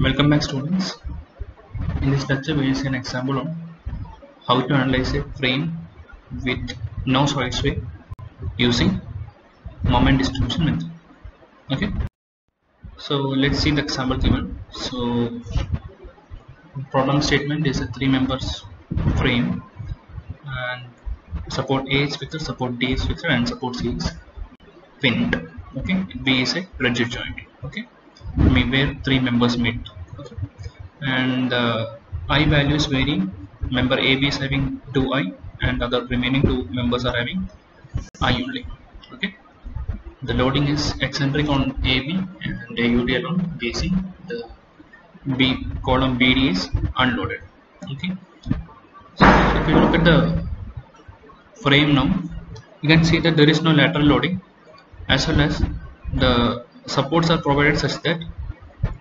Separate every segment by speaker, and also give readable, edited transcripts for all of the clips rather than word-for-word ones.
Speaker 1: Welcome back, students. In this lecture, we will see an example on how to analyze a frame with no solid sway using moment distribution method. Okay, so let's see the example given. So, problem statement is a three members frame, and support A is fixed, support D is fixed, and support C is pinned. Okay, B is a rigid joint. Okay, where three members meet. Okay. And I values vary. Member AB is having 2i and other remaining two members are having I only. Okay, the loading is eccentric on AB and AUDL on BC. The B column BD is unloaded. Okay, so if you look at the frame now, you can see that there is no lateral loading, as well as the supports are provided such that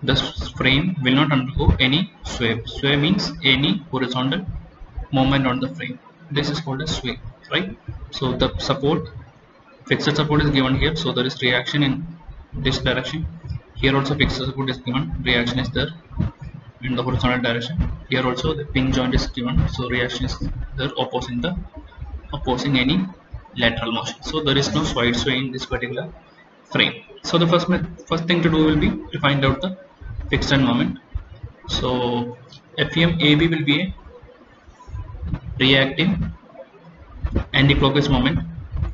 Speaker 1: the frame will not undergo any sway. Sway means any horizontal movement on the frame. This is called a sway, right? So the support, fixed support is given here, so there is reaction in this direction. Here also fixed support is given, reaction is there in the horizontal direction. Here also the pin joint is given, so reaction is there opposing any lateral motion. So there is no side sway in this particular frame. So the first thing to do will be to find out the fixed end moment. So FEM AB will be a reactive anti-clockwise moment,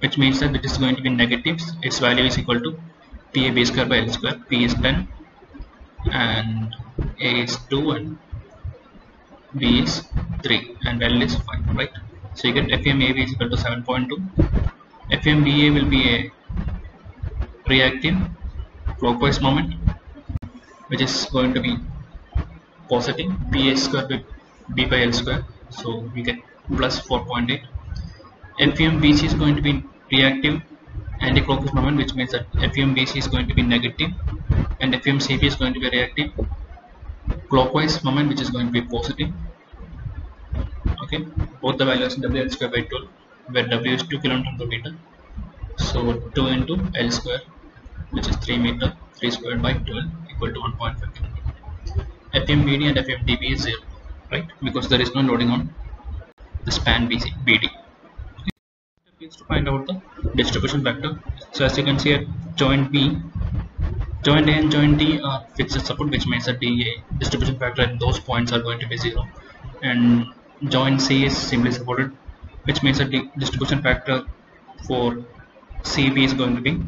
Speaker 1: which means that it is going to be negatives. Its value is equal to PA square by L square. P is 10 and A is 2 and B is 3 and L is 5, right? So you get FEM AB is equal to 7.2. FEM BA will be a reactive clockwise moment, which is going to be positive, PA square by B by L square, so we get plus 4.8. FEM BC is going to be reactive anti-clockwise moment, which means that FEM BC is going to be negative, and FEM CB is going to be reactive clockwise moment, which is going to be positive. Okay, both the values WL square by 12, where W is 2 kN per meter, so 2 into L square, which is 3 meter, 3 squared by 12 equal to 1.5 kN. FMBD and FMDB is 0, right? Because there is no loading on the span BD. Is to find out the distribution factor. So as you can see at joint B, joint A and joint D are fixed support, which means that the distribution factor at those points are going to be 0, and joint C is simply supported, which means that the distribution factor for CB is going to be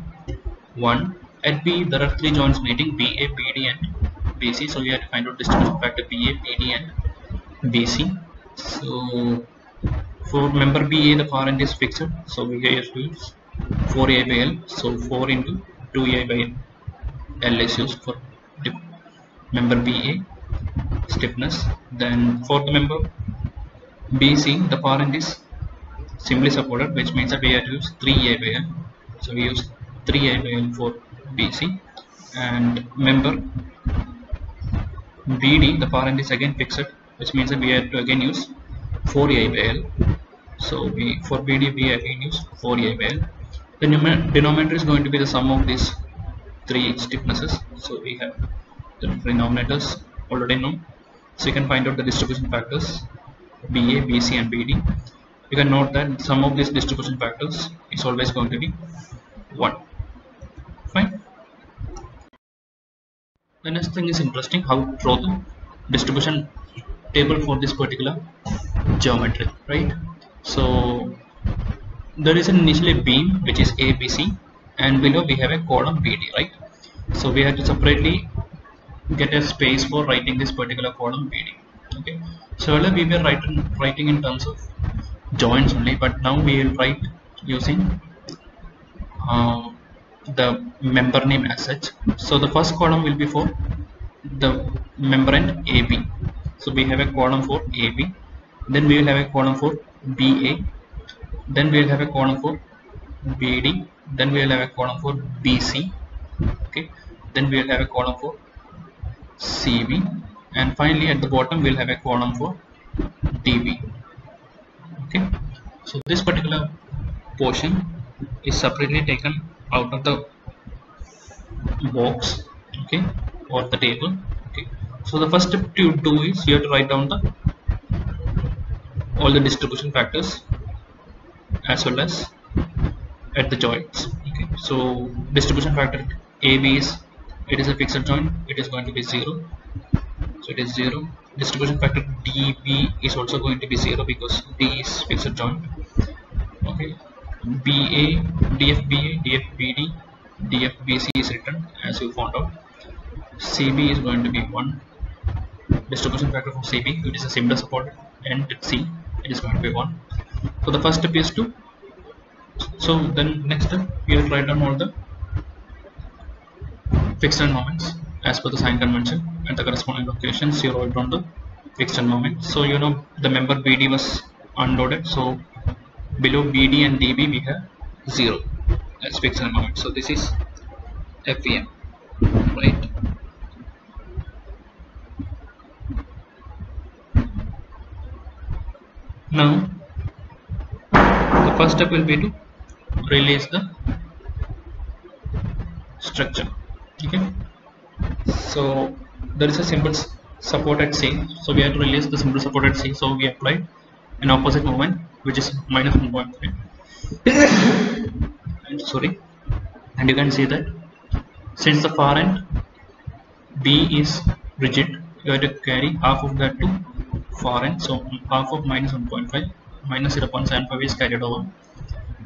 Speaker 1: 1. At B there are three joints meeting, BA, BD and BC, so we have to find out distribution factor BA, BD and BC. So for member BA the far end is fixed, so we have to use 4A by L, so 4 into 2A by L is used for member BA stiffness. Then for the member BC the far end is simply supported, which means that we have to use 3A by L, so we use 3A by L for BC. And member BD the far end is again fixed, which means that we have to again use 4A by L, so for BD we again use 4A by L. The denominator is going to be the sum of these three stiffnesses, so we have the denominators already known, so you can find out the distribution factors BA, BC and BD. You can note that sum of these distribution factors is always going to be 1. Fine. The next thing is interesting, how to draw the distribution table for this particular geometry, right? So there is initially a beam which is ABC, and below we have a column BD, right? So we have to separately get a space for writing this particular column BD. Okay, so earlier we were writing in terms of joints only, but now we will write using the member name as such. So the first column will be for the member end AB, so we have a column for AB, then we will have a column for BA, then we will have a column for BD, then we will have a column for BC, okay, then we will have a column for CB, and finally at the bottom we will have a column for DB. Okay, so this particular portion is separately taken out of the box, okay, or the table. Okay, So the first step to do is you have to write down all the distribution factors as well as at the joints. Okay, so distribution factor AB is, it is a fixed joint, it is going to be 0, so it is 0. Distribution factor DB is also going to be 0 because D is fixed joint. Okay, BA, DFBA, DFBD, DFBC is written as you found out. CB is going to be 1. Distribution factor for CB, it is a similar support, and C, it is going to be 1. So the first step is to, so then next step you have to write down all the fixed end moments as per the sign convention and the corresponding locations. You write down the fixed end moment. So you know the member BD was unloaded, so below BD and DB we have 0 as fixed end moment. So this is FEM, right? Now the first step will be to release the structure. Okay, so there is a simple support at C, so we have to release the simple support at C. So we apply an opposite moment which is minus 1.5 and sorry, and you can see that since the far end B is rigid, you have to carry half of that to far end, so half of minus 1.5 minus 0.75 is carried over.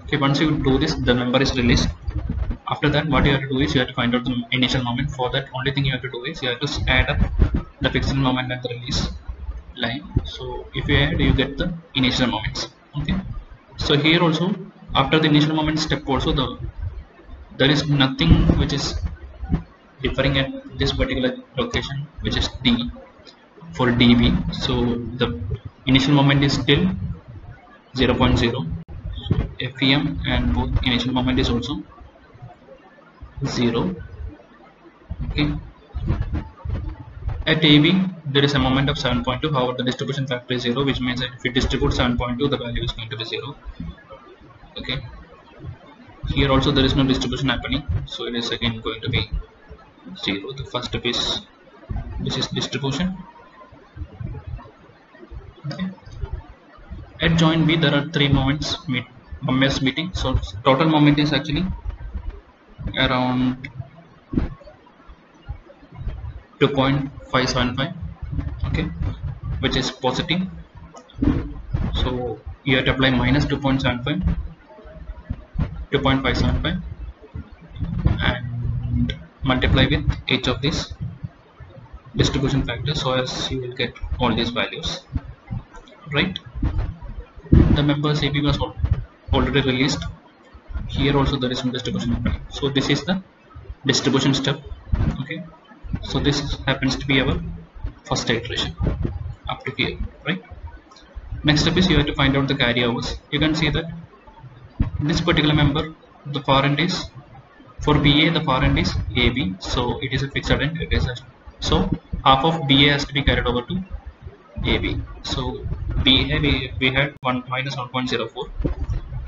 Speaker 1: Okay, once you do this, the number is released. After that, what you have to do is you have to find out the initial moment. For that, only thing you have to do is you have to add up the fixed moment and the release line. So if you add, you get the initial moments. Okay, so here also after the initial moment step also there is nothing which is differing at this particular location, which is D for DB. So the initial moment is still 0.0. So FEM and both initial moment is also 0. Okay, at AB there is a moment of 7.2. however the distribution factor is 0, which means that if we distribute 7.2 the value is going to be 0. Okay, here also there is no distribution happening, so it is again going to be 0. The first step is, this is distribution. Okay, at joint B there are 3 moments meeting, so total moment is actually around 2.575. okay, which is positive, so you have to apply minus 2.75 and multiply with each of these distribution factors, so as you will get all these values, right? The member CP was already released. Here also there is no distribution happening, so this is the distribution step. Okay, so this happens to be our first iteration up to here, right? Next step is you have to find out the carryovers. You can see that this particular member, the far end is for BA, the far end is AB, so it is a fixed end. It is so half of BA has to be carried over to AB. So BA we had minus 1.04.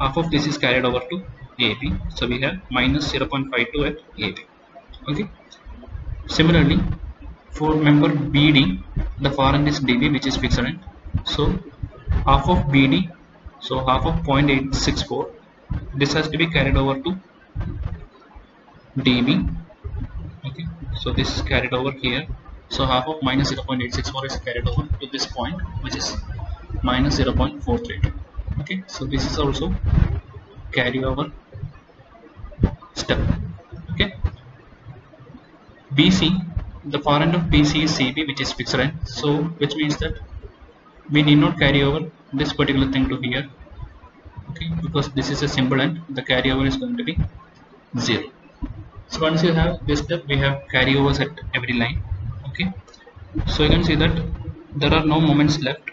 Speaker 1: half of this is carried over to AB, so we have minus 0.52 at AB. Okay, similarly for member BD, the far end is DB, which is fixed end, so half of BD, so half of 0.864, this has to be carried over to DB. Okay, so this is carried over here, so half of minus 0.864 is carried over to this point, which is minus 0.432. okay, so this is also carryover step. Okay, BC, the far end of BC is CB, which is fixed end, so which means that we need not carry over this particular thing to here. Okay, because this is a simple end, the carryover is going to be 0. So once you have this step, we have carryovers at every line. Okay, so you can see that there are no moments left.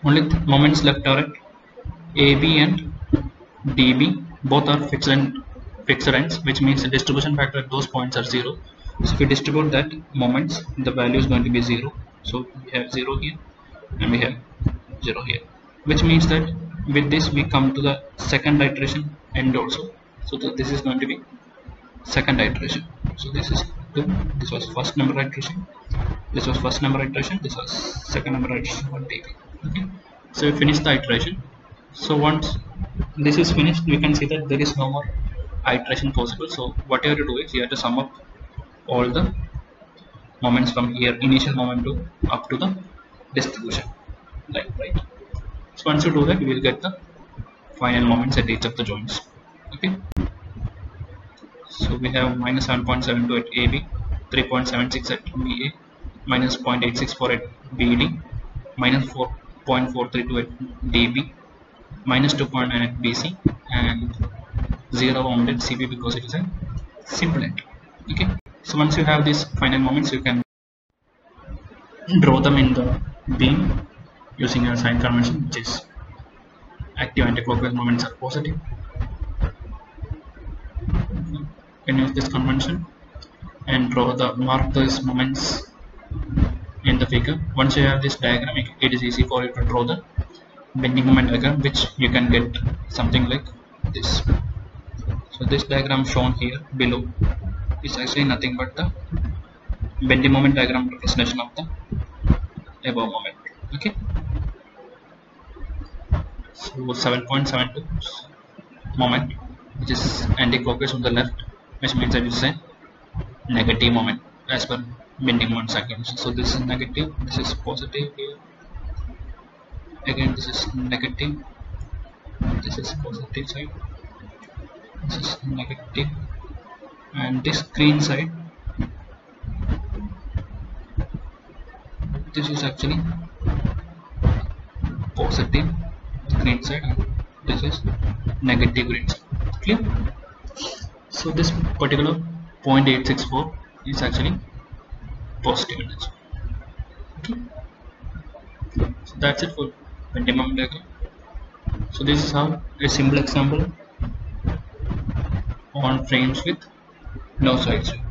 Speaker 1: Only moments left are at AB and DB, both are fixed ends, which means the distribution factor at those points are 0. So if we distribute that moments, the value is going to be 0. So we have 0 here and we have 0 here, which means that with this we come to the second iteration end also. So this is going to be second iteration. So this is 2. This was first number iteration. This was first number iteration. This was second number iteration for db. Okay, so we finish the iteration. So once this is finished, we can see that there is no more iteration possible. So what you have to do is you have to sum up all the moments from here, initial moment to up to the distribution, like right. So once you do that, you will get the final moments at each of the joints. Okay, so we have minus 7.72 at AB, 3.76 at BA, minus 0.864 at BD, minus 4.432 at DB, minus 2.9 at BC, and 0 moment at CB because it is a simple entry. Okay, so once you have these final moments, you can draw them in the beam using a sign convention, which is active anticlockwise moments are positive. You can use this convention and mark those moments in the figure. Once you have this diagram, it is easy for you to draw the bending moment diagram, which you can get something like this. So this diagram shown here below is actually nothing but the bending moment diagram representation of the above moment. Okay, so 7.72 moment, which is anti-clockwise on the left, which means that it's a negative moment as per bending moment convention. So this is negative, this is positive here, again this is negative, this is positive side, this is negative, and this green side, this is actually positive green side, and this is negative green side. Clear? So this particular 0.864 is actually positive energy. Okay, so that's it for bending moment diagram. So this is how a simple example on frames with no side sway.